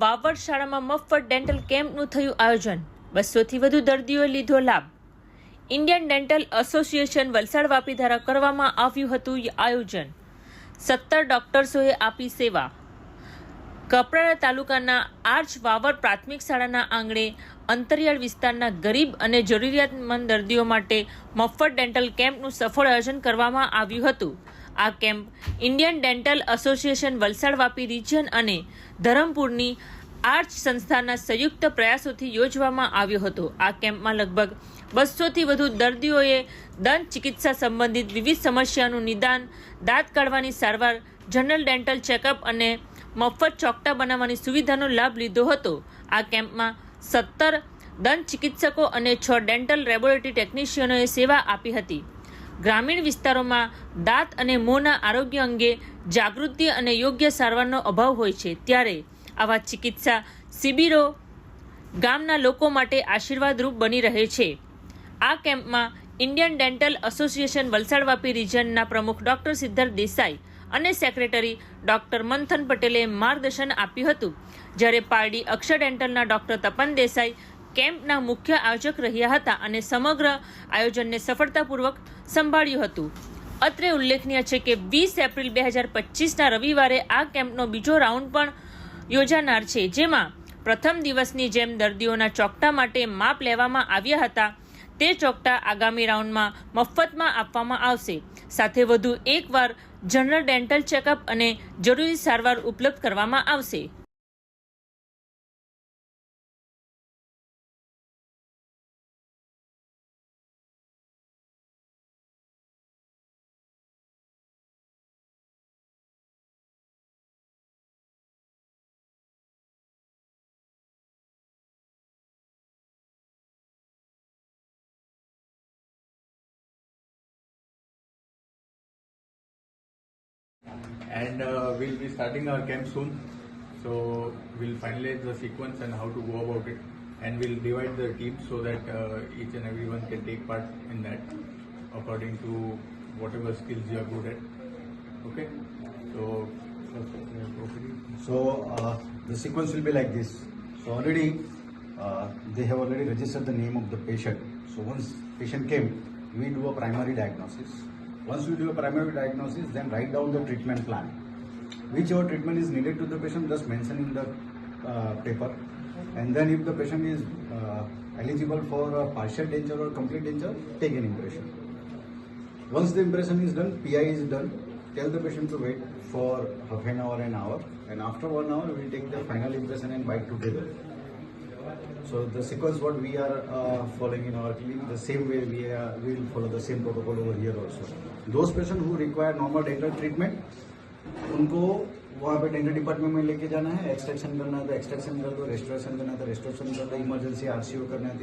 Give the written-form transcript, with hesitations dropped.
વાવડ શાળામાં મફત ડેન્ટલ કેમ્પનું થયું આયોજન। 200થી વધુ દર્દીઓએ લીધો લાભ। Indian dental association Valsad Vapi દ્વારા કરવામાં આવ્યું હતું આયોજન। 17 ડોક્ટર્સોએ આપી સેવા। કપરાડા તાલુકાના આર્ચ વાવડ પ્રાથમિક શાળાના આંગણે અંતરિયાળ વિસ્તારના ગરીબ અને જરૂરિયાતમંદ દર્દીઓ માટે મફત ડેન્ટલ કેમ્પનું સફળ આયોજન કરવામાં આવ્યું હતું। આ camp Indian dental association Valsad Vapi region અને ધરમપુરની આર્ચ સંસ્થાના સંયુક્ત પ્રયાસોથી યોજવામાં આવ્યો હતો। આ કેમ્પમાં લગભગ 200થી વધુ દર્દીઓએ દંત ચિકિત્સા સંબંધિત વિવિધ સમસ્યાનું નિદાન, દાંત કાઢવાની સારવાર, જનરલ ડેન્ટલ ચેકઅપ અને મફત ચોકટા બનાવવાની સુવિધાનો લાભ લીધો હતો। આ કેમ્પમાં 17 દંત ચિકિત્સકો અને 6 ડેન્ટલ લેબોરેટરી ટેકનિશિયનોએ સેવા આપી હતી। ગ્રામીણ વિસ્તારોમાં દાંત અને મોંના આરોગ્ય અંગે જાગૃતિ અને યોગ્ય સારવારનો અભાવ હોય છે, ત્યારે આવા ચિકિત્સા શિબિરો ગામના લોકો માટે આશીર્વાદરૂપ બની રહે છે। આ કેમ્પમાં Indian dental association Valsad Vapi રિજિયનના પ્રમુખ ડોક્ટર સિદ્ધાર્થ દેસાઈ અને સેક્રેટરી ડોક્ટર મંથન પટેલે માર્ગદર્શન આપ્યું હતું, જ્યારે પારડી અક્ષર ડેન્ટલના ડોક્ટર તપન દેસાઈ કેમ્પના મુખ્ય આયોજક રહ્યા હતા અને સમગ્ર આયોજનને સફળતાપૂર્વક સંભાળ્યું હતું। અત્રે ઉલ્લેખનીય છે કે 20 એપ્રિલ 2025ના રવિવારે આ કેમ્પનો બીજો રાઉન્ડ પણ યોજાનાર છે, જેમાં પ્રથમ દિવસની જેમ દર્દીઓના ચોકટા માટે માપ લેવામાં આવ્યા હતા। તે ચોકટા આગામી રાઉન્ડમાં મફતમાં આપવામાં આવશે। સાથે વધુ એકવાર જનરલ ડેન્ટલ ચેકઅપ અને જરૂરી સારવાર ઉપલબ્ધ કરવામાં આવશે। And we'll be starting our camp soon, so we'll finalize the sequence and how to go about it, and we'll divide the teams so that each and everyone can take part in that according to whatever skills you are good at. Okay, so the sequence will be like this. So already they have already registered the name of the patient. So once patient came, we do a primary diagnosis. Once we do a primary diagnosis, then write down the treatment plan. Whichever treatment is needed to the patient, just mention in the paper. And then if the patient is eligible for a partial denture or complete denture, take an impression. Once the impression is done, PI is done, tell the patient to wait for half an hour, an hour. And after 1 hour, we will take the final impression and bite together. So the sequence what we are following in our clinic, the same way we will follow the same protocol over here also. Those patients who require normal dental treatment, उनको वहाँ पे dental department में लेके जाना है, extraction करना है तो एक्सट्रैक्शन कर दो, रेस्टोरेशन करना है तो रेस्टोरेशन कर दो, इमरजेंसी RCO करना है